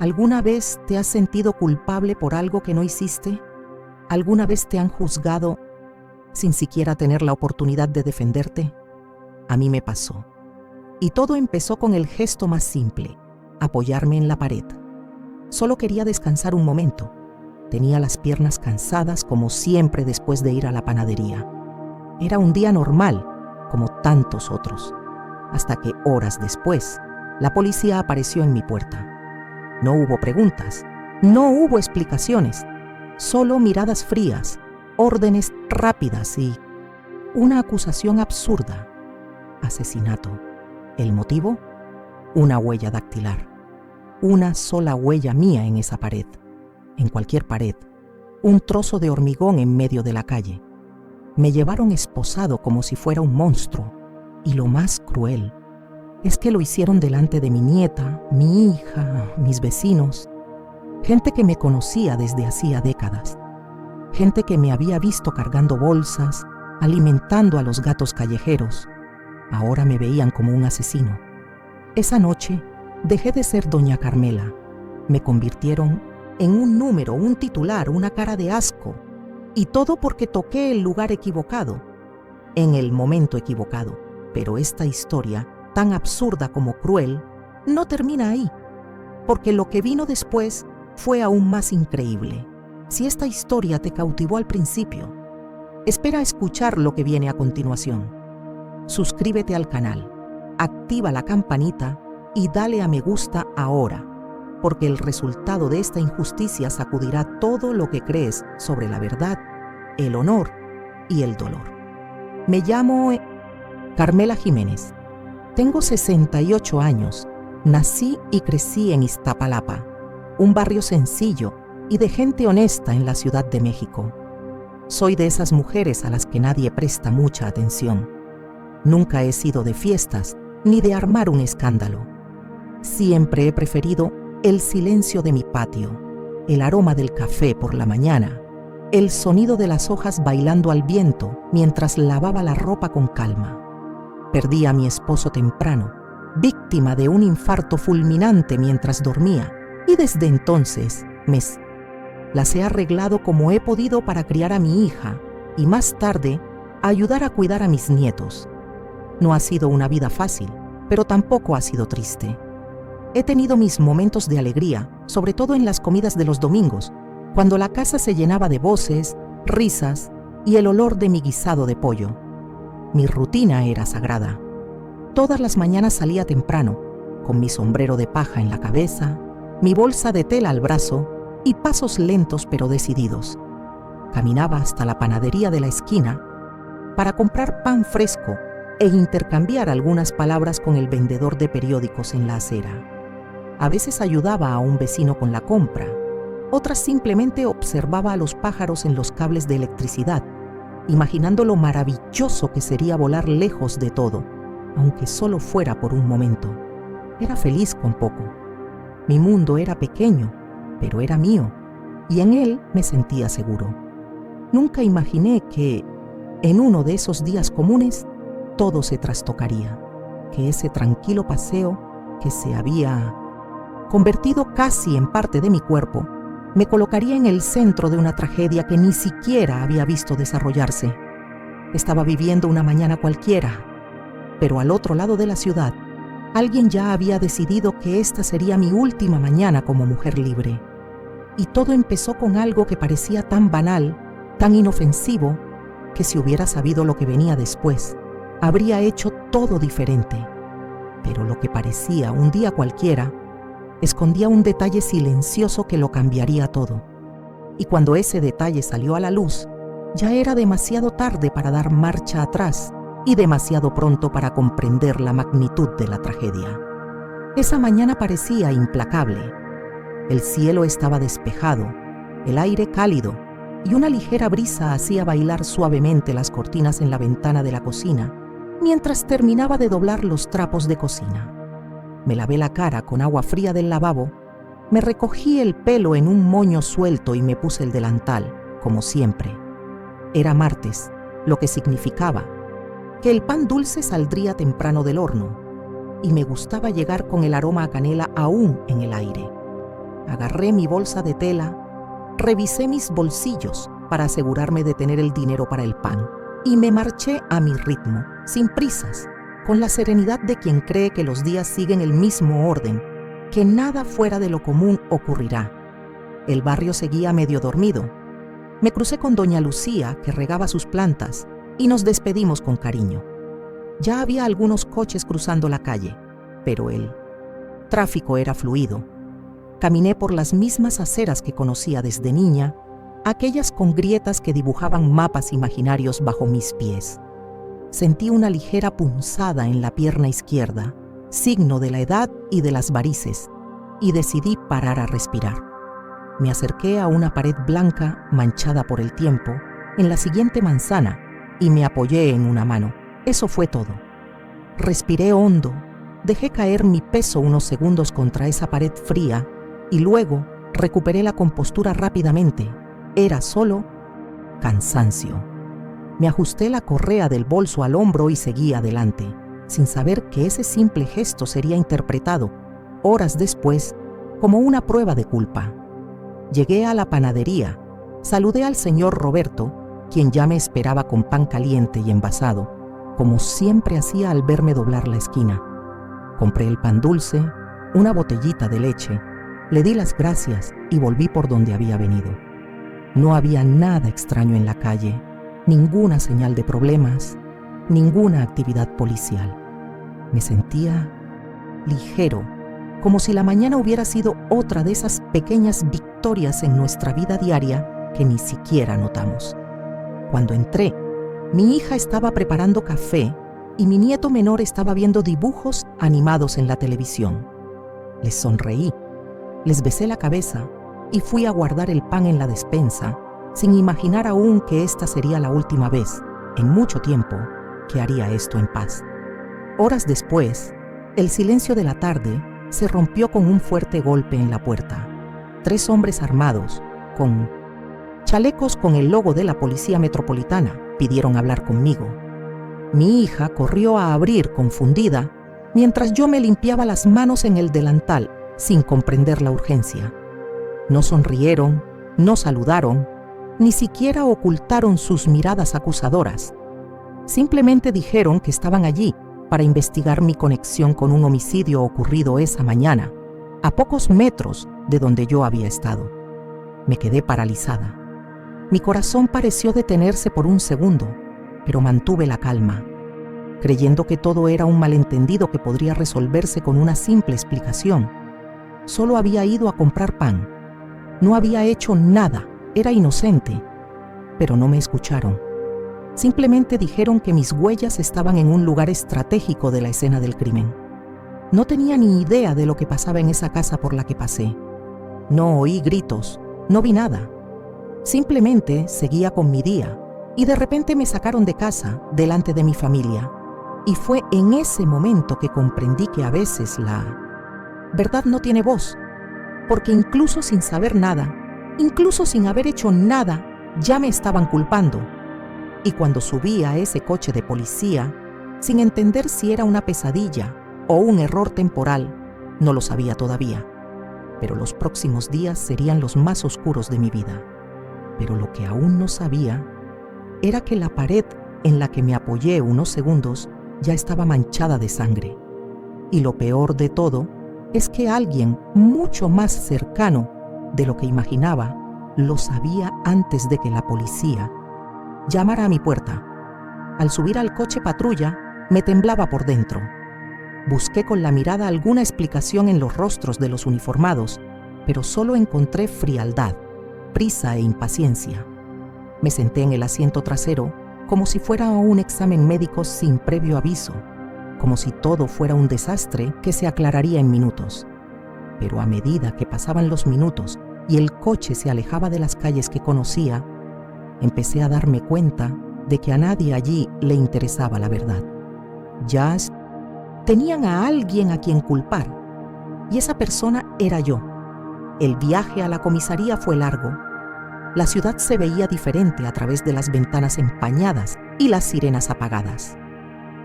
¿Alguna vez te has sentido culpable por algo que no hiciste? ¿Alguna vez te han juzgado sin siquiera tener la oportunidad de defenderte? A mí me pasó. Y todo empezó con el gesto más simple: apoyarme en la pared. Solo quería descansar un momento. Tenía las piernas cansadas como siempre después de ir a la panadería. Era un día normal, como tantos otros, hasta que horas después, la policía apareció en mi puerta. No hubo preguntas, no hubo explicaciones, solo miradas frías, órdenes rápidas y una acusación absurda: asesinato. ¿El motivo? Una huella dactilar. Una sola huella mía en esa pared. En cualquier pared. Un trozo de hormigón en medio de la calle. Me llevaron esposado como si fuera un monstruo. Y lo más cruel es que lo hicieron delante de mi nieta, mi hija, mis vecinos. Gente que me conocía desde hacía décadas. Gente que me había visto cargando bolsas, alimentando a los gatos callejeros. Ahora me veían como un asesino. Esa noche dejé de ser doña Carmela. Me convirtieron en un número, un titular, una cara de asco. Y todo porque toqué el lugar equivocado, en el momento equivocado. Pero esta historia, tan absurda como cruel, no termina ahí. Porque lo que vino después fue aún más increíble. Si esta historia te cautivó al principio, espera a escuchar lo que viene a continuación. Suscríbete al canal, activa la campanita y dale a me gusta ahora, porque el resultado de esta injusticia sacudirá todo lo que crees sobre la verdad, el honor y el dolor. Me llamo Carmela Jiménez. Tengo 68 años. Nací y crecí en Iztapalapa, un barrio sencillo y de gente honesta en la Ciudad de México. Soy de esas mujeres a las que nadie presta mucha atención. Nunca he sido de fiestas ni de armar un escándalo. Siempre he preferido el silencio de mi patio, el aroma del café por la mañana, el sonido de las hojas bailando al viento mientras lavaba la ropa con calma. Perdí a mi esposo temprano, víctima de un infarto fulminante mientras dormía, y desde entonces las he arreglado como he podido para criar a mi hija y más tarde ayudar a cuidar a mis nietos. No ha sido una vida fácil, pero tampoco ha sido triste. He tenido mis momentos de alegría, sobre todo en las comidas de los domingos, cuando la casa se llenaba de voces, risas y el olor de mi guisado de pollo. Mi rutina era sagrada. Todas las mañanas salía temprano, con mi sombrero de paja en la cabeza, mi bolsa de tela al brazo y pasos lentos pero decididos. Caminaba hasta la panadería de la esquina para comprar pan fresco e intercambiar algunas palabras con el vendedor de periódicos en la acera. A veces ayudaba a un vecino con la compra, otras simplemente observaba a los pájaros en los cables de electricidad, imaginando lo maravilloso que sería volar lejos de todo, aunque solo fuera por un momento. Era feliz con poco. Mi mundo era pequeño, pero era mío, y en él me sentía seguro. Nunca imaginé que, en uno de esos días comunes, todo se trastocaría, que ese tranquilo paseo que se había convertido casi en parte de mi cuerpo, me colocaría en el centro de una tragedia que ni siquiera había visto desarrollarse. Estaba viviendo una mañana cualquiera, pero al otro lado de la ciudad, alguien ya había decidido que esta sería mi última mañana como mujer libre. Y todo empezó con algo que parecía tan banal, tan inofensivo, que si hubiera sabido lo que venía después, habría hecho todo diferente. Pero lo que parecía un día cualquiera, escondía un detalle silencioso que lo cambiaría todo. Y cuando ese detalle salió a la luz, ya era demasiado tarde para dar marcha atrás y demasiado pronto para comprender la magnitud de la tragedia. Esa mañana parecía implacable. El cielo estaba despejado, el aire cálido, y una ligera brisa hacía bailar suavemente las cortinas en la ventana de la cocina, mientras terminaba de doblar los trapos de cocina. Me lavé la cara con agua fría del lavabo, me recogí el pelo en un moño suelto y me puse el delantal, como siempre. Era martes, lo que significaba que el pan dulce saldría temprano del horno, y me gustaba llegar con el aroma a canela aún en el aire. Agarré mi bolsa de tela, revisé mis bolsillos para asegurarme de tener el dinero para el pan y me marché a mi ritmo, sin prisas, con la serenidad de quien cree que los días siguen el mismo orden, que nada fuera de lo común ocurrirá. El barrio seguía medio dormido. Me crucé con doña Lucía, que regaba sus plantas, y nos despedimos con cariño. Ya había algunos coches cruzando la calle, pero el tráfico era fluido. Caminé por las mismas aceras que conocía desde niña, aquellas con grietas que dibujaban mapas imaginarios bajo mis pies. Sentí una ligera punzada en la pierna izquierda, signo de la edad y de las varices, y decidí parar a respirar. Me acerqué a una pared blanca manchada por el tiempo en la siguiente manzana y me apoyé en una mano. Eso fue todo. Respiré hondo, dejé caer mi peso unos segundos contra esa pared fría y luego recuperé la compostura rápidamente. Era solo cansancio. Me ajusté la correa del bolso al hombro y seguí adelante, sin saber que ese simple gesto sería interpretado, horas después, como una prueba de culpa. Llegué a la panadería, saludé al señor Roberto, quien ya me esperaba con pan caliente y envasado, como siempre hacía al verme doblar la esquina. Compré el pan dulce, una botellita de leche, le di las gracias y volví por donde había venido. No había nada extraño en la calle, ninguna señal de problemas, ninguna actividad policial. Me sentía ligero, como si la mañana hubiera sido otra de esas pequeñas victorias en nuestra vida diaria que ni siquiera notamos. Cuando entré, mi hija estaba preparando café y mi nieto menor estaba viendo dibujos animados en la televisión. Les sonreí, les besé la cabeza y fui a guardar el pan en la despensa, sin imaginar aún que esta sería la última vez, en mucho tiempo, que haría esto en paz. Horas después, el silencio de la tarde se rompió con un fuerte golpe en la puerta. 3 hombres armados, con chalecos con el logo de la Policía Metropolitana, pidieron hablar conmigo. Mi hija corrió a abrir confundida, mientras yo me limpiaba las manos en el delantal, sin comprender la urgencia. No sonrieron, no saludaron, ni siquiera ocultaron sus miradas acusadoras. Simplemente dijeron que estaban allí para investigar mi conexión con un homicidio ocurrido esa mañana, a pocos metros de donde yo había estado. Me quedé paralizada. Mi corazón pareció detenerse por un segundo, pero mantuve la calma, creyendo que todo era un malentendido que podría resolverse con una simple explicación. Solo había ido a comprar pan. No había hecho nada, era inocente, pero no me escucharon. Simplemente dijeron que mis huellas estaban en un lugar estratégico de la escena del crimen. No tenía ni idea de lo que pasaba en esa casa por la que pasé. No oí gritos, no vi nada. Simplemente seguía con mi día y de repente me sacaron de casa delante de mi familia. Y fue en ese momento que comprendí que a veces la verdad no tiene voz, porque incluso sin saber nada, incluso sin haber hecho nada, ya me estaban culpando. Y cuando subí a ese coche de policía, sin entender si era una pesadilla o un error temporal, no lo sabía todavía. Pero los próximos días serían los más oscuros de mi vida. Pero lo que aún no sabía era que la pared en la que me apoyé unos segundos ya estaba manchada de sangre. Y lo peor de todo es que alguien mucho más cercano de lo que imaginaba lo sabía antes de que la policía llamara a mi puerta. Al subir al coche patrulla, me temblaba por dentro. Busqué con la mirada alguna explicación en los rostros de los uniformados, pero solo encontré frialdad, prisa e impaciencia. Me senté en el asiento trasero como si fuera un examen médico sin previo aviso, como si todo fuera un desastre que se aclararía en minutos. Pero a medida que pasaban los minutos y el coche se alejaba de las calles que conocía, empecé a darme cuenta de que a nadie allí le interesaba la verdad. Ya tenían a alguien a quien culpar, y esa persona era yo. El viaje a la comisaría fue largo. La ciudad se veía diferente a través de las ventanas empañadas y las sirenas apagadas.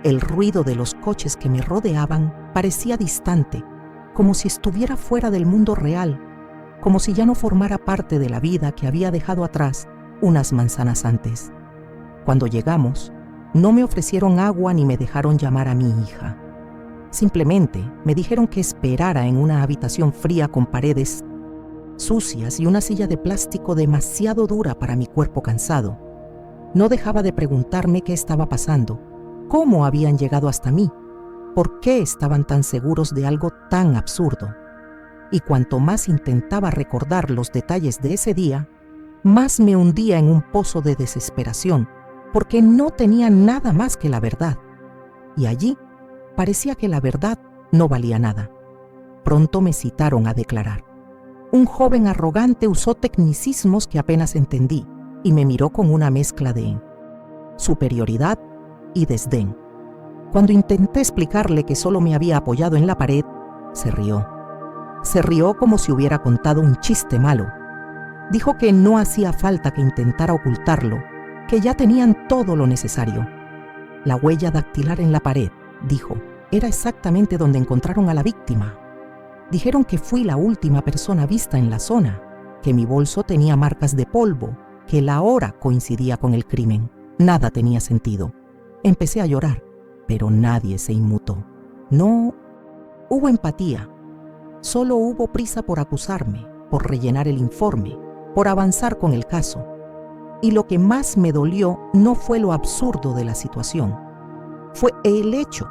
El ruido de los coches que me rodeaban parecía distante, como si estuviera fuera del mundo real, como si ya no formara parte de la vida que había dejado atrás unas manzanas antes. Cuando llegamos, no me ofrecieron agua ni me dejaron llamar a mi hija. Simplemente me dijeron que esperara en una habitación fría con paredes sucias y una silla de plástico demasiado dura para mi cuerpo cansado. No dejaba de preguntarme qué estaba pasando, cómo habían llegado hasta mí, por qué estaban tan seguros de algo tan absurdo. Y cuanto más intentaba recordar los detalles de ese día, más me hundía en un pozo de desesperación, porque no tenía nada más que la verdad. Y allí parecía que la verdad no valía nada. Pronto me citaron a declarar. Un joven arrogante usó tecnicismos que apenas entendí y me miró con una mezcla de superioridad y desdén. Cuando intenté explicarle que solo me había apoyado en la pared, se rió. Se rió como si hubiera contado un chiste malo. Dijo que no hacía falta que intentara ocultarlo, que ya tenían todo lo necesario. La huella dactilar en la pared, dijo, era exactamente donde encontraron a la víctima. Dijeron que fui la última persona vista en la zona, que mi bolso tenía marcas de polvo, que la hora coincidía con el crimen. Nada tenía sentido. Empecé a llorar, pero nadie se inmutó. No hubo empatía. Solo hubo prisa por acusarme, por rellenar el informe, por avanzar con el caso. Y lo que más me dolió no fue lo absurdo de la situación. Fue el hecho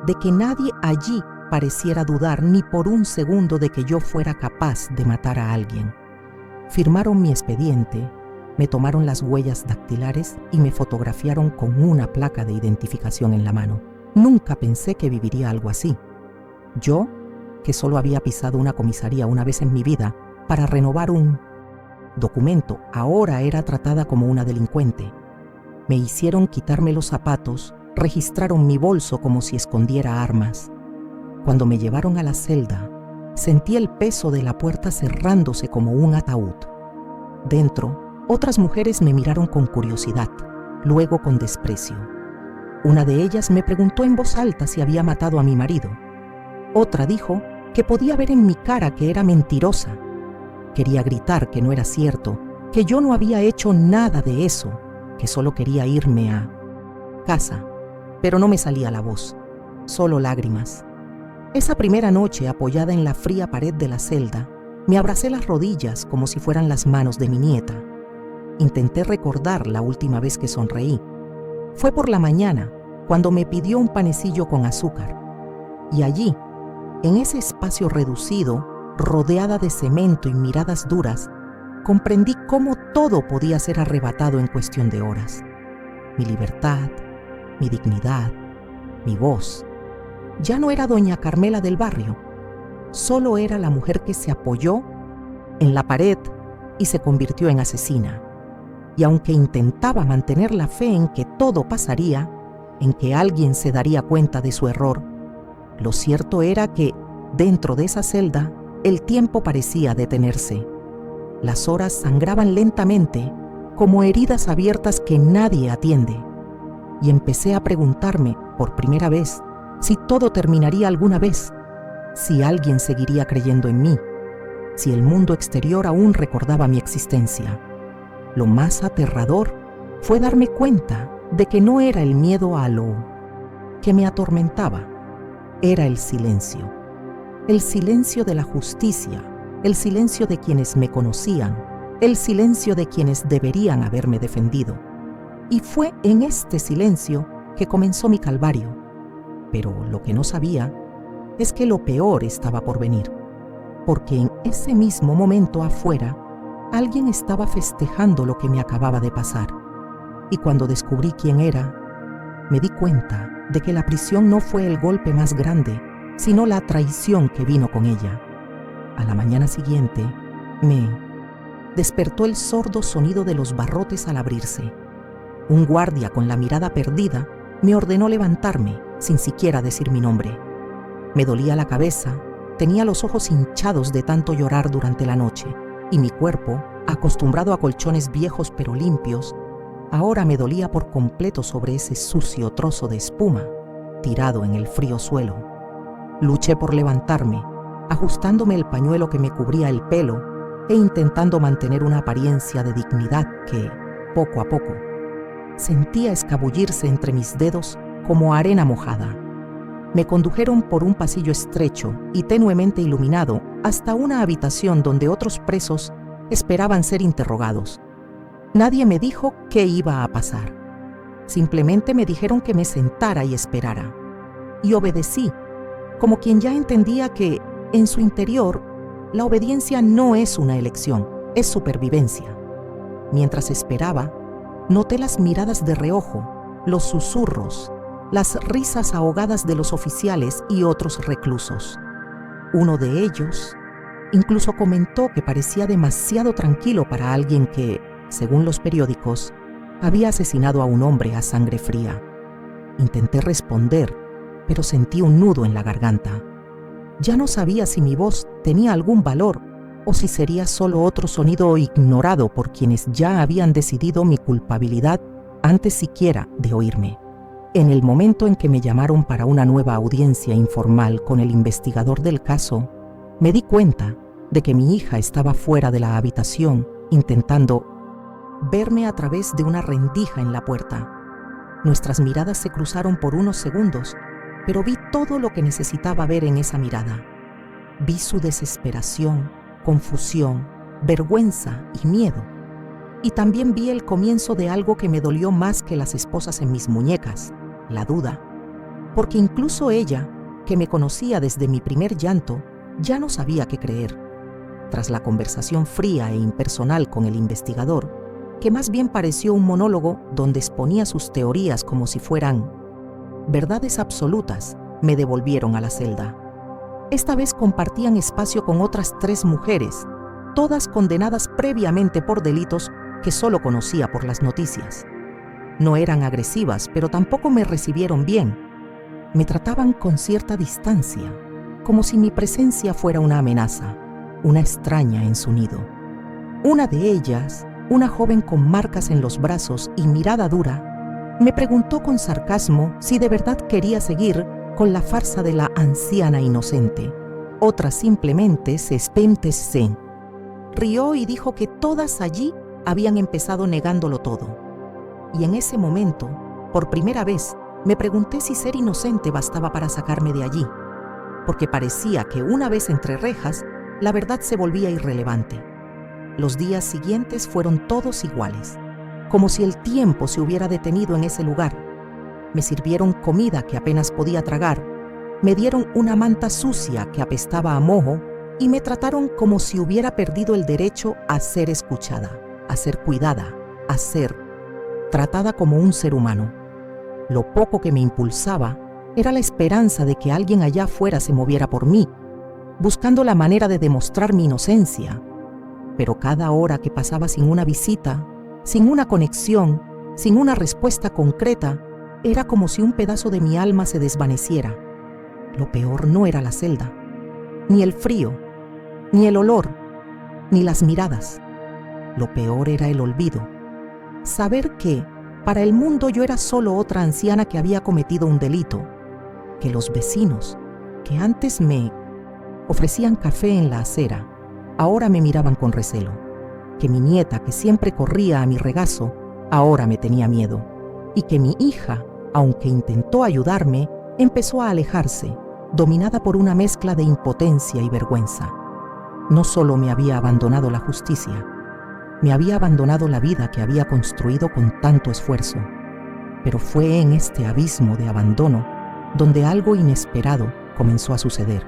de que nadie allí pareciera dudar ni por un segundo de que yo fuera capaz de matar a alguien. Firmaron mi expediente, me tomaron las huellas dactilares y me fotografiaron con una placa de identificación en la mano. Nunca pensé que viviría algo así. Yo, que solo había pisado una comisaría una vez en mi vida para renovar un documento, ahora era tratada como una delincuente. Me hicieron quitarme los zapatos, registraron mi bolso como si escondiera armas. Cuando me llevaron a la celda, sentí el peso de la puerta cerrándose como un ataúd. Dentro, otras mujeres me miraron con curiosidad, luego con desprecio. Una de ellas me preguntó en voz alta si había matado a mi marido. Otra dijo que podía ver en mi cara que era mentirosa. Quería gritar que no era cierto, que yo no había hecho nada de eso, que solo quería irme a casa, pero no me salía la voz, solo lágrimas. Esa primera noche, apoyada en la fría pared de la celda, me abracé las rodillas como si fueran las manos de mi nieta. Intenté recordar la última vez que sonreí. Fue por la mañana, cuando me pidió un panecillo con azúcar. Y allí, en ese espacio reducido, rodeada de cemento y miradas duras, comprendí cómo todo podía ser arrebatado en cuestión de horas. Mi libertad, mi dignidad, mi voz. Ya no era doña Carmela del barrio, solo era la mujer que se apoyó en la pared y se convirtió en asesina. Y aunque intentaba mantener la fe en que todo pasaría, en que alguien se daría cuenta de su error, lo cierto era que, dentro de esa celda, el tiempo parecía detenerse. Las horas sangraban lentamente, como heridas abiertas que nadie atiende. Y empecé a preguntarme, por primera vez, si todo terminaría alguna vez, si alguien seguiría creyendo en mí, si el mundo exterior aún recordaba mi existencia. Lo más aterrador fue darme cuenta de que no era el miedo a lo que me atormentaba, era el silencio de la justicia, el silencio de quienes me conocían, el silencio de quienes deberían haberme defendido. Y fue en este silencio que comenzó mi calvario. Pero lo que no sabía es que lo peor estaba por venir, porque en ese mismo momento afuera, alguien estaba festejando lo que me acababa de pasar. Y cuando descubrí quién era, me di cuenta de que la prisión no fue el golpe más grande, sino la traición que vino con ella. A la mañana siguiente, me despertó el sordo sonido de los barrotes al abrirse. Un guardia con la mirada perdida me ordenó levantarme sin siquiera decir mi nombre. Me dolía la cabeza, tenía los ojos hinchados de tanto llorar durante la noche, y mi cuerpo, acostumbrado a colchones viejos pero limpios, ahora me dolía por completo sobre ese sucio trozo de espuma, tirado en el frío suelo. Luché por levantarme, ajustándome el pañuelo que me cubría el pelo, e intentando mantener una apariencia de dignidad que, poco a poco, sentía escabullirse entre mis dedos como arena mojada. Me condujeron por un pasillo estrecho y tenuemente iluminado hasta una habitación donde otros presos esperaban ser interrogados. Nadie me dijo qué iba a pasar. Simplemente me dijeron que me sentara y esperara. Y obedecí, como quien ya entendía que, en su interior, la obediencia no es una elección, es supervivencia. Mientras esperaba, noté las miradas de reojo, los susurros, las risas ahogadas de los oficiales y otros reclusos. Uno de ellos incluso comentó que parecía demasiado tranquilo para alguien que, según los periódicos, había asesinado a un hombre a sangre fría. Intenté responder, pero sentí un nudo en la garganta. Ya no sabía si mi voz tenía algún valor o si sería solo otro sonido ignorado por quienes ya habían decidido mi culpabilidad antes siquiera de oírme. En el momento en que me llamaron para una nueva audiencia informal con el investigador del caso, me di cuenta de que mi hija estaba fuera de la habitación intentando verme a través de una rendija en la puerta. Nuestras miradas se cruzaron por unos segundos, pero vi todo lo que necesitaba ver en esa mirada. Vi su desesperación, confusión, vergüenza y miedo. Y también vi el comienzo de algo que me dolió más que las esposas en mis muñecas, la duda. Porque incluso ella, que me conocía desde mi primer llanto, ya no sabía qué creer. Tras la conversación fría e impersonal con el investigador, que más bien pareció un monólogo donde exponía sus teorías como si fueran verdades absolutas, me devolvieron a la celda. Esta vez compartían espacio con otras 3 mujeres, todas condenadas previamente por delitos que solo conocía por las noticias. No eran agresivas, pero tampoco me recibieron bien. Me trataban con cierta distancia, como si mi presencia fuera una amenaza, una extraña en su nido. Una de ellas, una joven con marcas en los brazos y mirada dura, me preguntó con sarcasmo si de verdad quería seguir con la farsa de la anciana inocente. Otra simplemente se espentecé. Rió y dijo que todas allí habían empezado negándolo todo. Y en ese momento, por primera vez, me pregunté si ser inocente bastaba para sacarme de allí, porque parecía que una vez entre rejas, la verdad se volvía irrelevante. Los días siguientes fueron todos iguales, como si el tiempo se hubiera detenido en ese lugar. Me sirvieron comida que apenas podía tragar, me dieron una manta sucia que apestaba a moho y me trataron como si hubiera perdido el derecho a ser escuchada, a ser cuidada, a ser tratada como un ser humano. Lo poco que me impulsaba era la esperanza de que alguien allá afuera se moviera por mí, buscando la manera de demostrar mi inocencia. Pero cada hora que pasaba sin una visita, sin una conexión, sin una respuesta concreta, era como si un pedazo de mi alma se desvaneciera. Lo peor no era la celda, ni el frío, ni el olor, ni las miradas. Lo peor era el olvido. Saber que, para el mundo yo era solo otra anciana que había cometido un delito, que los vecinos, que antes me ofrecían café en la acera, ahora me miraban con recelo, que mi nieta, que siempre corría a mi regazo, ahora me tenía miedo, y que mi hija, aunque intentó ayudarme, empezó a alejarse, dominada por una mezcla de impotencia y vergüenza. No solo me había abandonado la justicia, me había abandonado la vida que había construido con tanto esfuerzo. Pero fue en este abismo de abandono donde algo inesperado comenzó a suceder.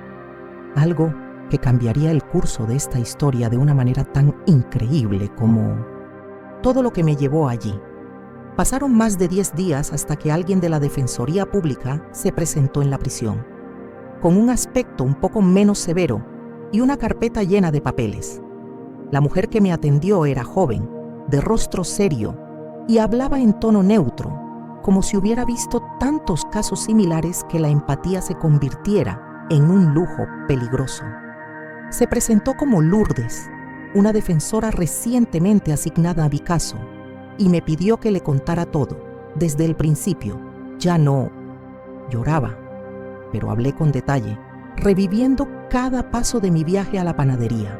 Algo que cambiaría el curso de esta historia de una manera tan increíble como todo lo que me llevó allí. Pasaron más de 10 días hasta que alguien de la Defensoría Pública se presentó en la prisión, con un aspecto un poco menos severo y una carpeta llena de papeles. La mujer que me atendió era joven, de rostro serio, y hablaba en tono neutro, como si hubiera visto tantos casos similares que la empatía se convirtiera en un lujo peligroso. Se presentó como Lourdes, una defensora recientemente asignada a mi caso, y me pidió que le contara todo, desde el principio. Ya no lloraba, pero hablé con detalle, reviviendo cada paso de mi viaje a la panadería.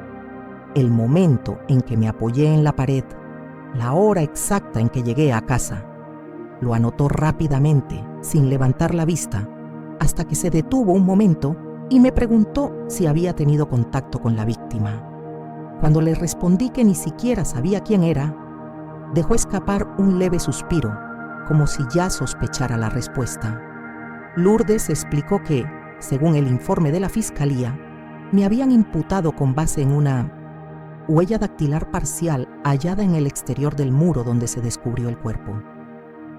el momento en que me apoyé en la pared, la hora exacta en que llegué a casa. Lo anotó rápidamente, sin levantar la vista, hasta que se detuvo un momento y me preguntó si había tenido contacto con la víctima. Cuando le respondí que ni siquiera sabía quién era, dejó escapar un leve suspiro, como si ya sospechara la respuesta. Lourdes explicó que, según el informe de la fiscalía, me habían imputado con base en una huella dactilar parcial hallada en el exterior del muro donde se descubrió el cuerpo.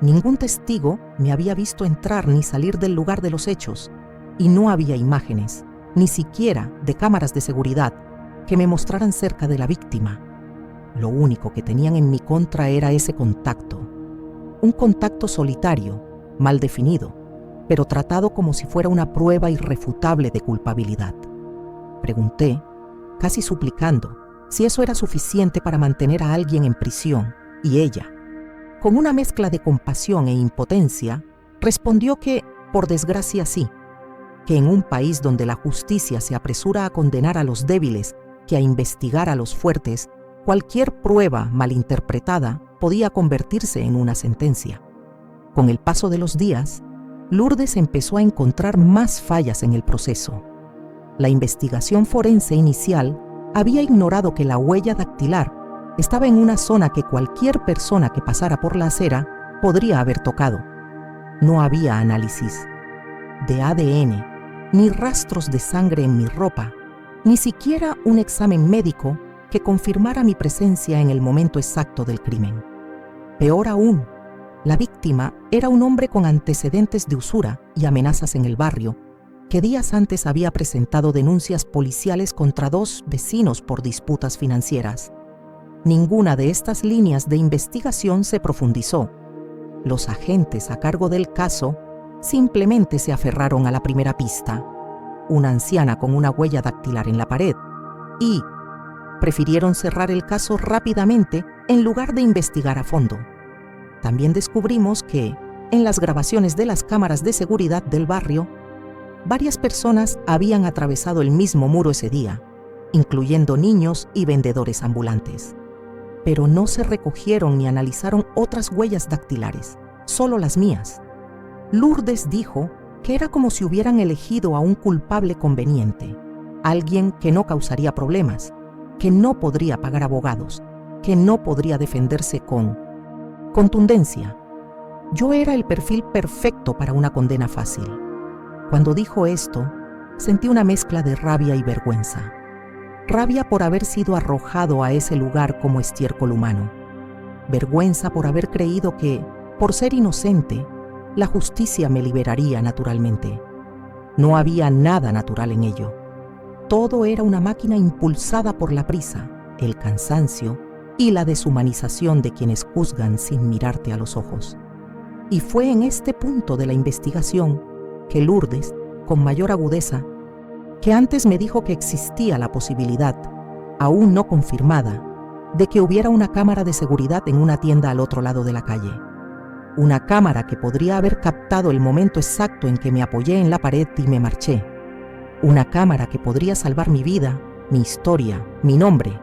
Ningún testigo me había visto entrar ni salir del lugar de los hechos, y no había imágenes, ni siquiera de cámaras de seguridad, que me mostraran cerca de la víctima. Lo único que tenían en mi contra era ese contacto. Un contacto solitario, mal definido, pero tratado como si fuera una prueba irrefutable de culpabilidad. Pregunté, casi suplicando, si eso era suficiente para mantener a alguien en prisión, y ella, con una mezcla de compasión e impotencia, respondió que, por desgracia, sí, que en un país donde la justicia se apresura a condenar a los débiles que a investigar a los fuertes, cualquier prueba malinterpretada podía convertirse en una sentencia. Con el paso de los días, Lourdes empezó a encontrar más fallas en el proceso. La investigación forense inicial había ignorado que la huella dactilar estaba en una zona que cualquier persona que pasara por la acera podría haber tocado. No había análisis de ADN, ni rastros de sangre en mi ropa, ni siquiera un examen médico que confirmara mi presencia en el momento exacto del crimen. Peor aún, la víctima era un hombre con antecedentes de usura y amenazas en el barrio, que días antes había presentado denuncias policiales contra 2 vecinos por disputas financieras. Ninguna de estas líneas de investigación se profundizó. Los agentes a cargo del caso simplemente se aferraron a la primera pista, una anciana con una huella dactilar en la pared, y prefirieron cerrar el caso rápidamente en lugar de investigar a fondo. También descubrimos que, en las grabaciones de las cámaras de seguridad del barrio, varias personas habían atravesado el mismo muro ese día, incluyendo niños y vendedores ambulantes. Pero no se recogieron ni analizaron otras huellas dactilares, solo las mías. Lourdes dijo que era como si hubieran elegido a un culpable conveniente, alguien que no causaría problemas, que no podría pagar abogados, que no podría defenderse con contundencia. Yo era el perfil perfecto para una condena fácil. Cuando dijo esto, sentí una mezcla de rabia y vergüenza. Rabia por haber sido arrojado a ese lugar como estiércol humano. Vergüenza por haber creído que, por ser inocente, la justicia me liberaría naturalmente. No había nada natural en ello. Todo era una máquina impulsada por la prisa, el cansancio y la deshumanización de quienes juzgan sin mirarte a los ojos. Y fue en este punto de la investigación que Lourdes, con mayor agudeza, que antes me dijo que existía la posibilidad, aún no confirmada, de que hubiera una cámara de seguridad en una tienda al otro lado de la calle. Una cámara que podría haber captado el momento exacto en que me apoyé en la pared y me marché. Una cámara que podría salvar mi vida, mi historia, mi nombre.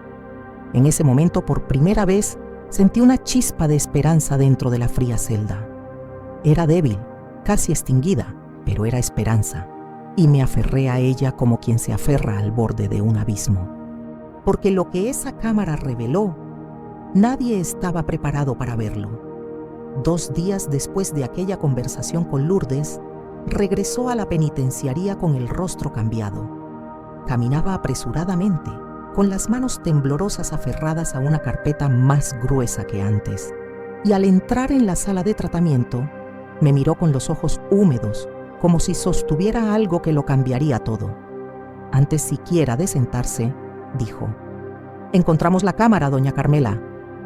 En ese momento, por primera vez, sentí una chispa de esperanza dentro de la fría celda. Era débil, casi extinguida, pero era esperanza, y me aferré a ella como quien se aferra al borde de un abismo. Porque lo que esa cámara reveló, nadie estaba preparado para verlo. 2 días después de aquella conversación con Lourdes, regresó a la penitenciaría con el rostro cambiado. Caminaba apresuradamente, con las manos temblorosas aferradas a una carpeta más gruesa que antes. Y al entrar en la sala de tratamiento, me miró con los ojos húmedos, como si sostuviera algo que lo cambiaría todo. Antes siquiera de sentarse, dijo: «Encontramos la cámara, doña Carmela,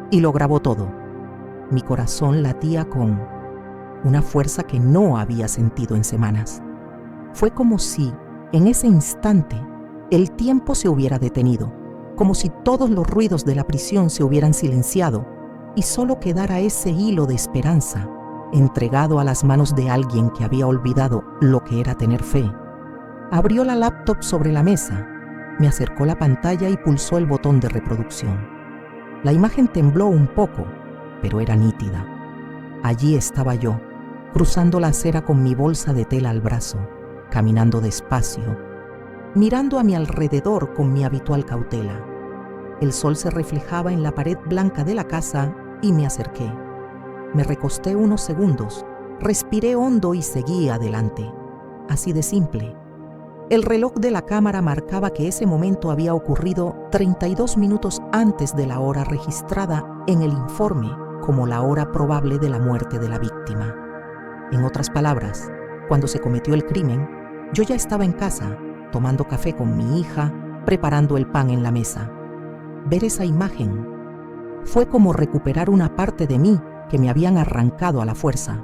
y lo grabó todo». Mi corazón latía con una fuerza que no había sentido en semanas. Fue como si, en ese instante, el tiempo se hubiera detenido, como si todos los ruidos de la prisión se hubieran silenciado y solo quedara ese hilo de esperanza, entregado a las manos de alguien que había olvidado lo que era tener fe. Abrió la laptop sobre la mesa, Me acercó la pantalla y pulsó el botón de reproducción. La imagen tembló un poco, pero era nítida. Allí estaba yo, cruzando la acera con mi bolsa de tela al brazo, caminando despacio, mirando a mi alrededor con mi habitual cautela. El sol se reflejaba en la pared blanca de la casa y me acerqué. Me recosté unos segundos, respiré hondo y seguí adelante. Así de simple. El reloj de la cámara marcaba que ese momento había ocurrido 32 minutos antes de la hora registrada en el informe como la hora probable de la muerte de la víctima. En otras palabras, cuando se cometió el crimen, yo ya estaba en casa, tomando café con mi hija, preparando el pan en la mesa. Ver esa imagen fue como recuperar una parte de mí que me habían arrancado a la fuerza.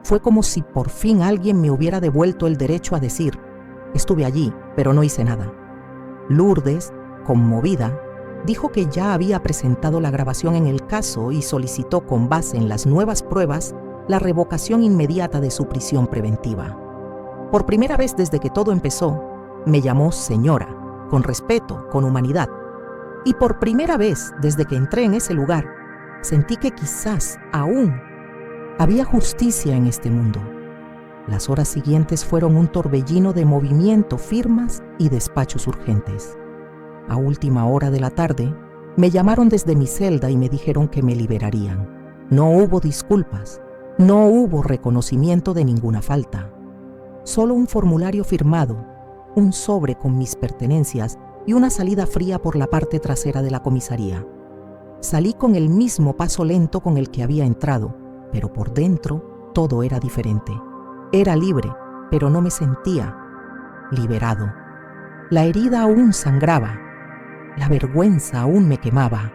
Fue como si por fin alguien me hubiera devuelto el derecho a decir: estuve allí, pero no hice nada. Lourdes, conmovida, dijo que ya había presentado la grabación en el caso y solicitó, con base en las nuevas pruebas, la revocación inmediata de su prisión preventiva. Por primera vez desde que todo empezó, me llamó señora, con respeto, con humanidad. Y por primera vez desde que entré en ese lugar, sentí que quizás aún había justicia en este mundo. Las horas siguientes fueron un torbellino de movimiento, firmas y despachos urgentes. A última hora de la tarde, me llamaron desde mi celda y me dijeron que me liberarían. No hubo disculpas, no hubo reconocimiento de ninguna falta. Solo un formulario firmado, un sobre con mis pertenencias y una salida fría por la parte trasera de la comisaría. Salí con el mismo paso lento con el que había entrado, pero por dentro todo era diferente. Era libre, pero no me sentía liberado. La herida aún sangraba, la vergüenza aún me quemaba,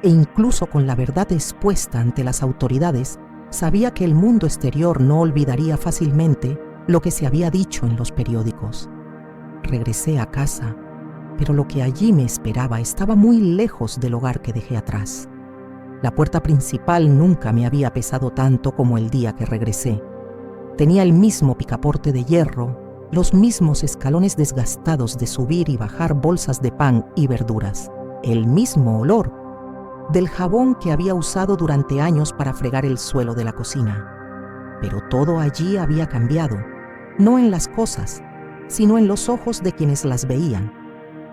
e incluso con la verdad expuesta ante las autoridades, sabía que el mundo exterior no olvidaría fácilmente lo que se había dicho en los periódicos. Regresé a casa, pero lo que allí me esperaba estaba muy lejos del hogar que dejé atrás. La puerta principal nunca me había pesado tanto como el día que regresé. Tenía el mismo picaporte de hierro, los mismos escalones desgastados de subir y bajar bolsas de pan y verduras, el mismo olor del jabón que había usado durante años para fregar el suelo de la cocina. Pero todo allí había cambiado, no en las cosas, sino en los ojos de quienes las veían.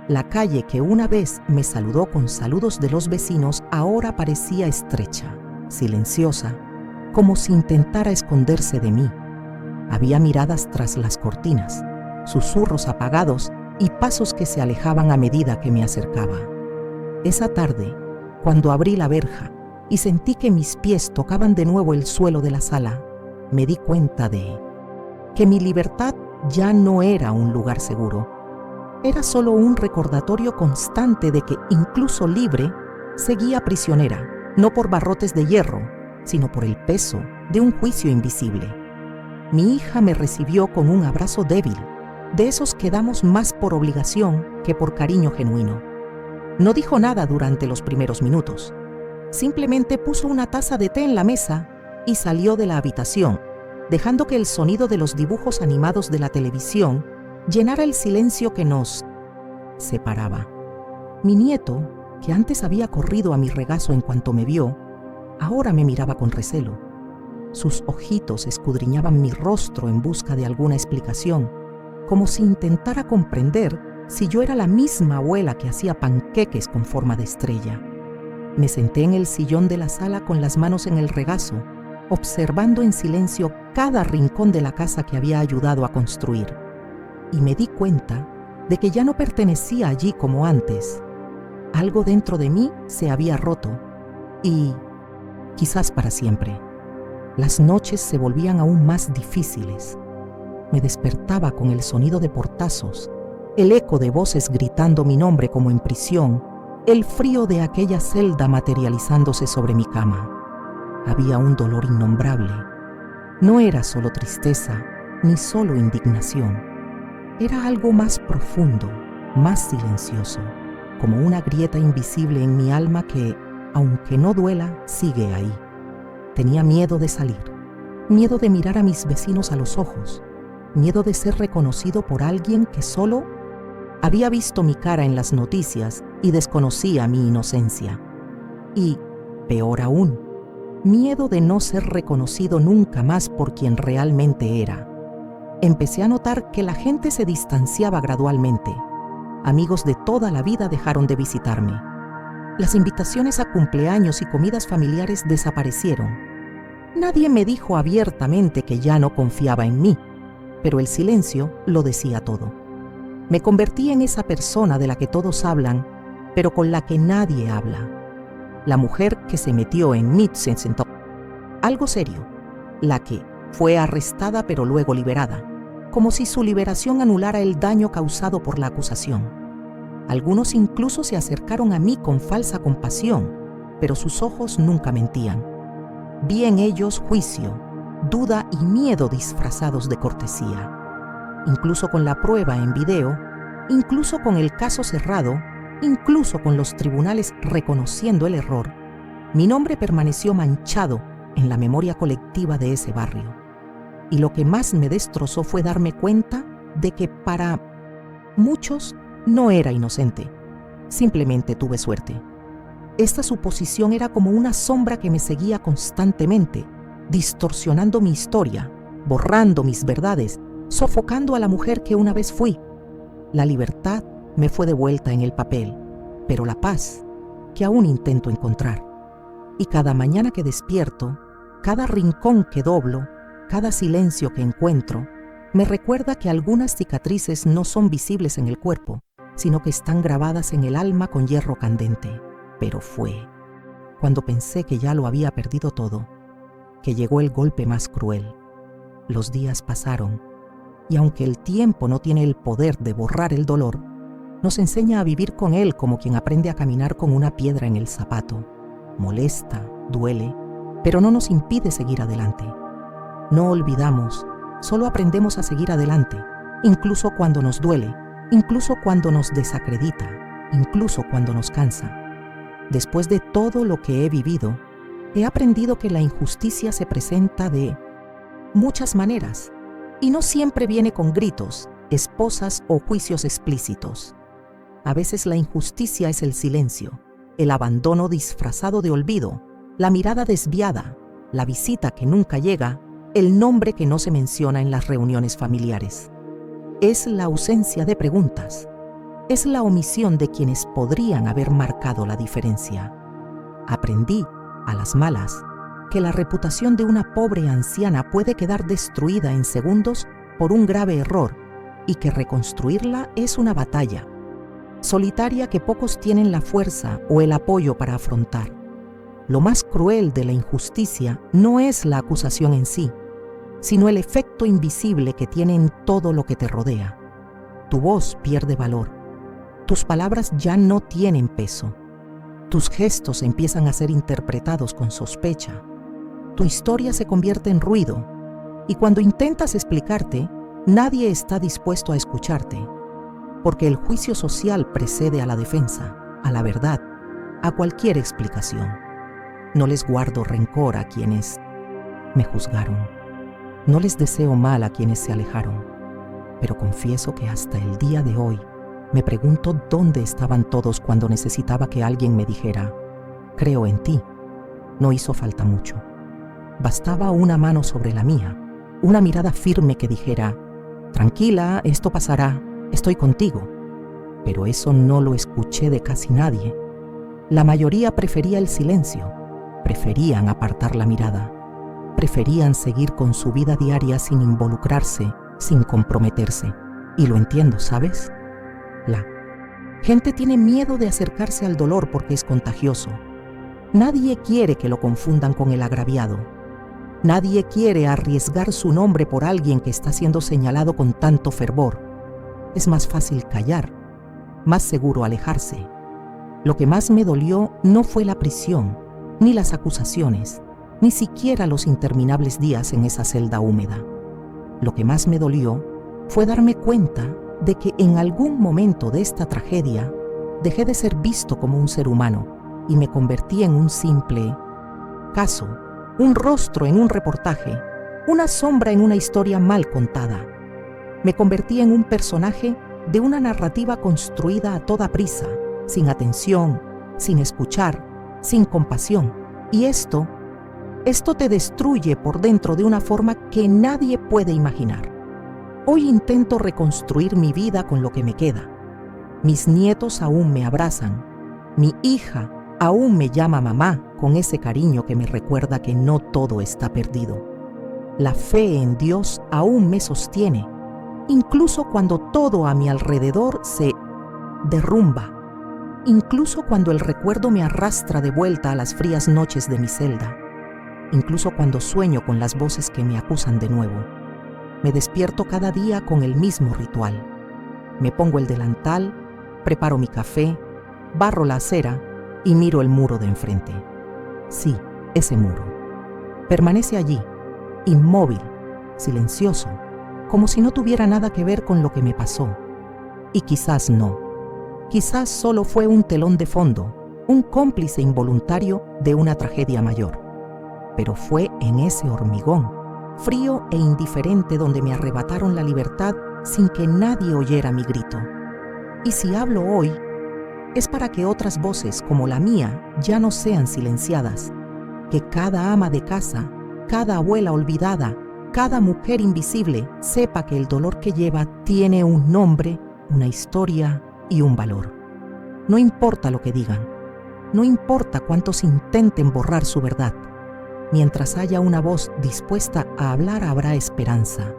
La calle que una vez me saludó con saludos de los vecinos ahora parecía estrecha, silenciosa, como si intentara esconderse de mí. Había miradas tras las cortinas, susurros apagados y pasos que se alejaban a medida que me acercaba. Esa tarde, cuando abrí la verja y sentí que mis pies tocaban de nuevo el suelo de la sala, me di cuenta de que mi libertad ya no era un lugar seguro. Era solo un recordatorio constante de que, incluso libre, seguía prisionera, no por barrotes de hierro, sino por el peso de un juicio invisible. Mi hija me recibió con un abrazo débil, de esos que damos más por obligación que por cariño genuino. No dijo nada durante los primeros minutos. Simplemente puso una taza de té en la mesa y salió de la habitación, dejando que el sonido de los dibujos animados de la televisión llenara el silencio que nos separaba. Mi nieto, que antes había corrido a mi regazo en cuanto me vio, ahora me miraba con recelo. Sus ojitos escudriñaban mi rostro en busca de alguna explicación, como si intentara comprender si yo era la misma abuela que hacía panqueques con forma de estrella. Me senté en el sillón de la sala con las manos en el regazo, observando en silencio cada rincón de la casa que había ayudado a construir. Y me di cuenta de que ya no pertenecía allí como antes. Algo dentro de mí se había roto y, quizás para siempre, las noches se volvían aún más difíciles. Me despertaba con el sonido de portazos, el eco de voces gritando mi nombre como en prisión, el frío de aquella celda materializándose sobre mi cama. Había un dolor innombrable. No era solo tristeza, ni solo indignación. Era algo más profundo, más silencioso, como una grieta invisible en mi alma que, aunque no duela, sigue ahí. Tenía miedo de salir, miedo de mirar a mis vecinos a los ojos, miedo de ser reconocido por alguien que solo Había visto mi cara en las noticias y desconocía mi inocencia. Y, peor aún, miedo de no ser reconocido nunca más por quien realmente era. Empecé a notar que la gente se distanciaba gradualmente. Amigos de toda la vida dejaron de visitarme. Las invitaciones a cumpleaños y comidas familiares desaparecieron. Nadie me dijo abiertamente que ya no confiaba en mí, pero el silencio lo decía todo. Me convertí en esa persona de la que todos hablan, pero con la que nadie habla. La mujer que se metió en Mitsensentok. Algo serio. La que fue arrestada pero luego liberada, como si su liberación anulara el daño causado por la acusación. Algunos incluso se acercaron a mí con falsa compasión, pero sus ojos nunca mentían. Vi en ellos juicio, duda y miedo disfrazados de cortesía. Incluso con la prueba en video, incluso con el caso cerrado, incluso con los tribunales reconociendo el error, mi nombre permaneció manchado en la memoria colectiva de ese barrio. Y lo que más me destrozó fue darme cuenta de que para muchos no era inocente. Simplemente tuve suerte. Esta suposición era como una sombra que me seguía constantemente, distorsionando mi historia, borrando mis verdades, sofocando a la mujer que una vez fui. La libertad me fue devuelta en el papel, pero la paz que aún intento encontrar. Y cada mañana que despierto, cada rincón que doblo, cada silencio que encuentro, me recuerda que algunas cicatrices no son visibles en el cuerpo, sino que están grabadas en el alma con hierro candente. Pero fue cuando pensé que ya lo había perdido todo, que llegó el golpe más cruel. Los días pasaron, y aunque el tiempo no tiene el poder de borrar el dolor, nos enseña a vivir con él como quien aprende a caminar con una piedra en el zapato. Molesta, duele, pero no nos impide seguir adelante. No olvidamos, solo aprendemos a seguir adelante, incluso cuando nos duele, incluso cuando nos desacredita, incluso cuando nos cansa. Después de todo lo que he vivido, he aprendido que la injusticia se presenta de muchas maneras y no siempre viene con gritos, esposas o juicios explícitos. A veces la injusticia es el silencio, el abandono disfrazado de olvido, la mirada desviada, la visita que nunca llega, el nombre que no se menciona en las reuniones familiares. Es la ausencia de preguntas. Es la omisión de quienes podrían haber marcado la diferencia. Aprendí, a las malas, que la reputación de una pobre anciana puede quedar destruida en segundos por un grave error y que reconstruirla es una batalla solitaria que pocos tienen la fuerza o el apoyo para afrontar. Lo más cruel de la injusticia no es la acusación en sí, sino el efecto invisible que tiene en todo lo que te rodea. Tu voz pierde valor. Tus palabras ya no tienen peso. Tus gestos empiezan a ser interpretados con sospecha. Tu historia se convierte en ruido, y cuando intentas explicarte, nadie está dispuesto a escucharte, porque el juicio social precede a la defensa, a la verdad, a cualquier explicación. No les guardo rencor a quienes me juzgaron. No les deseo mal a quienes se alejaron, pero confieso que hasta el día de hoy me pregunto dónde estaban todos cuando necesitaba que alguien me dijera, creo en ti. No hizo falta mucho. Bastaba una mano sobre la mía, una mirada firme que dijera, tranquila, esto pasará, estoy contigo. Pero eso no lo escuché de casi nadie. La mayoría prefería el silencio, preferían apartar la mirada, preferían seguir con su vida diaria sin involucrarse, sin comprometerse. Y lo entiendo, ¿sabes? La gente tiene miedo de acercarse al dolor porque es contagioso. Nadie quiere que lo confundan con el agraviado. Nadie quiere arriesgar su nombre por alguien que está siendo señalado con tanto fervor. Es más fácil callar, más seguro alejarse. Lo que más me dolió no fue la prisión, ni las acusaciones, ni siquiera los interminables días en esa celda húmeda. Lo que más me dolió fue darme cuenta de que en algún momento de esta tragedia dejé de ser visto como un ser humano y me convertí en un simple caso, un rostro en un reportaje, una sombra en una historia mal contada. Me convertí en un personaje de una narrativa construida a toda prisa, sin atención, sin escuchar, sin compasión. Y esto te destruye por dentro de una forma que nadie puede imaginar. Hoy intento reconstruir mi vida con lo que me queda. Mis nietos aún me abrazan. Mi hija aún me llama mamá con ese cariño que me recuerda que no todo está perdido. La fe en Dios aún me sostiene, incluso cuando todo a mi alrededor se derrumba, incluso cuando el recuerdo me arrastra de vuelta a las frías noches de mi celda, incluso cuando sueño con las voces que me acusan de nuevo. Me despierto cada día con el mismo ritual. Me pongo el delantal, preparo mi café, barro la acera y miro el muro de enfrente. Sí, ese muro. Permanece allí, inmóvil, silencioso, como si no tuviera nada que ver con lo que me pasó. Y quizás no. Quizás solo fue un telón de fondo, un cómplice involuntario de una tragedia mayor. Pero fue en ese hormigón, frío e indiferente, donde me arrebataron la libertad sin que nadie oyera mi grito. Y si hablo hoy, es para que otras voces como la mía ya no sean silenciadas, que cada ama de casa, cada abuela olvidada, cada mujer invisible sepa que el dolor que lleva tiene un nombre, una historia y un valor. No importa lo que digan, no importa cuántos intenten borrar su verdad. Mientras haya una voz dispuesta a hablar, habrá esperanza.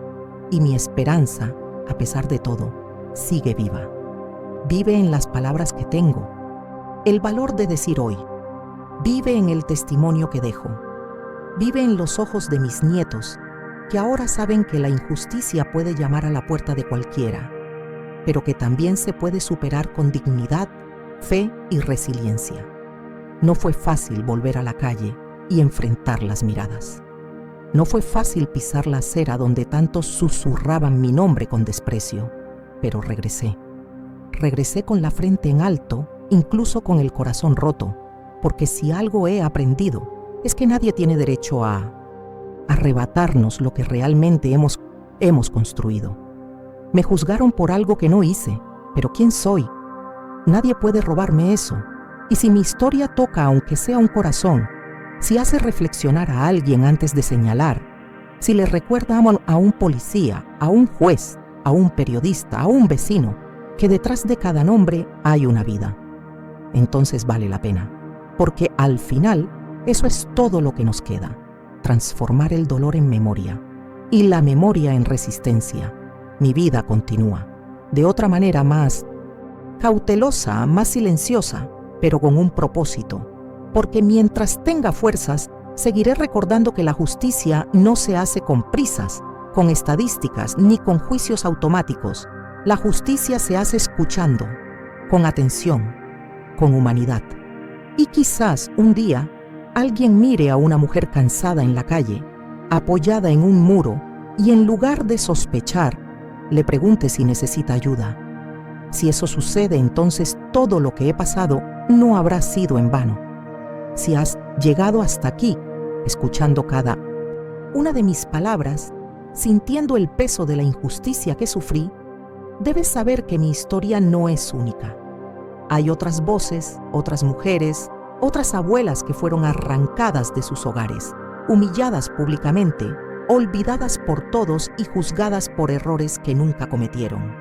Y mi esperanza, a pesar de todo, sigue viva. Vive en las palabras que tengo, el valor de decir hoy. Vive en el testimonio que dejo. Vive en los ojos de mis nietos, que ahora saben que la injusticia puede llamar a la puerta de cualquiera, pero que también se puede superar con dignidad, fe y resiliencia. No fue fácil volver a la calle y enfrentar las miradas. No fue fácil pisar la acera donde tantos susurraban mi nombre con desprecio, pero regresé. Regresé con la frente en alto, incluso con el corazón roto, porque si algo he aprendido es que nadie tiene derecho a arrebatarnos lo que realmente hemos construido. Me juzgaron por algo que no hice, pero ¿quién soy? Nadie puede robarme eso. Y si mi historia toca, aunque sea un corazón, si hace reflexionar a alguien antes de señalar, si le recuerda a un policía, a un juez, a un periodista, a un vecino, que detrás de cada nombre hay una vida, entonces vale la pena, porque al final eso es todo lo que nos queda: transformar el dolor en memoria y la memoria en resistencia. Mi vida continúa, de otra manera, más cautelosa, más silenciosa, pero con un propósito, porque mientras tenga fuerzas, seguiré recordando que la justicia no se hace con prisas, con estadísticas ni con juicios automáticos. La justicia se hace escuchando, con atención, con humanidad. Y quizás un día alguien mire a una mujer cansada en la calle, apoyada en un muro, y en lugar de sospechar, le pregunte si necesita ayuda. Si eso sucede, entonces todo lo que he pasado no habrá sido en vano. Si has llegado hasta aquí, escuchando cada una de mis palabras, sintiendo el peso de la injusticia que sufrí, debes saber que mi historia no es única. Hay otras voces, otras mujeres, otras abuelas que fueron arrancadas de sus hogares, humilladas públicamente, olvidadas por todos y juzgadas por errores que nunca cometieron.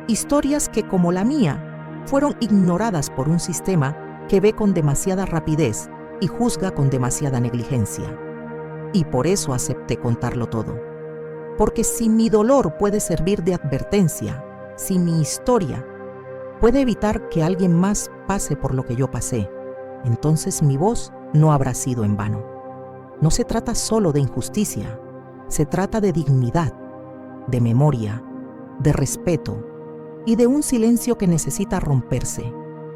Historias que, como la mía, fueron ignoradas por un sistema que ve con demasiada rapidez y juzga con demasiada negligencia. Y por eso acepté contarlo todo. Porque si mi dolor puede servir de advertencia, si mi historia puede evitar que alguien más pase por lo que yo pasé, entonces mi voz no habrá sido en vano. No se trata solo de injusticia, se trata de dignidad, de memoria, de respeto y de un silencio que necesita romperse,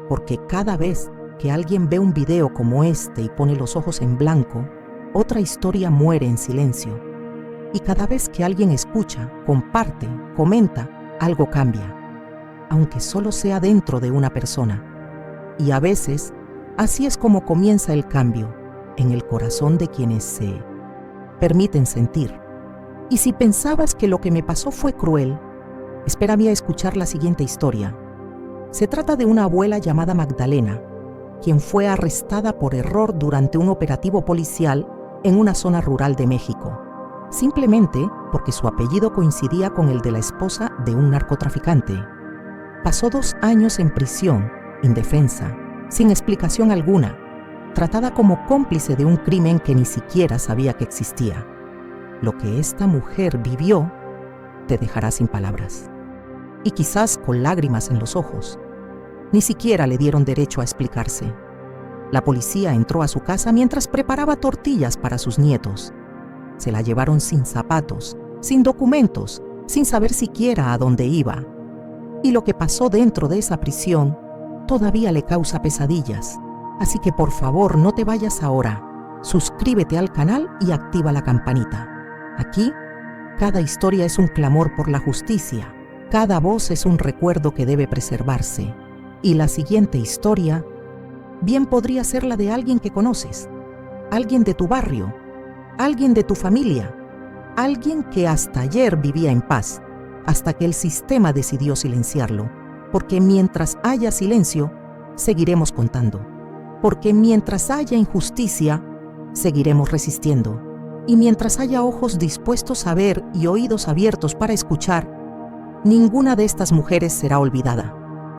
porque cada vez que alguien ve un video como este y pone los ojos en blanco, otra historia muere en silencio. Y cada vez que alguien escucha, comparte, comenta, algo cambia, aunque solo sea dentro de una persona. Y a veces, así es como comienza el cambio, en el corazón de quienes se permiten sentir. Y si pensabas que lo que me pasó fue cruel, Espérame a escuchar la siguiente historia. Se trata de una abuela llamada Magdalena, quien fue arrestada por error durante un operativo policial en una zona rural de México, simplemente porque su apellido coincidía con el de la esposa de un narcotraficante. Pasó 2 años en prisión, indefensa, sin explicación alguna, tratada como cómplice de un crimen que ni siquiera sabía que existía. Lo que esta mujer vivió te dejará sin palabras. Y quizás con lágrimas en los ojos. Ni siquiera le dieron derecho a explicarse. La policía entró a su casa mientras preparaba tortillas para sus nietos. Se la llevaron sin zapatos, sin documentos, sin saber siquiera a dónde iba. Y lo que pasó dentro de esa prisión todavía le causa pesadillas. Así que por favor no te vayas ahora. Suscríbete al canal y activa la campanita. Aquí, cada historia es un clamor por la justicia. Cada voz es un recuerdo que debe preservarse. Y la siguiente historia bien podría ser la de alguien que conoces, alguien de tu barrio, alguien de tu familia, alguien que hasta ayer vivía en paz, hasta que el sistema decidió silenciarlo. Porque mientras haya silencio, seguiremos contando. Porque mientras haya injusticia, seguiremos resistiendo. Y mientras haya ojos dispuestos a ver y oídos abiertos para escuchar, ninguna de estas mujeres será olvidada.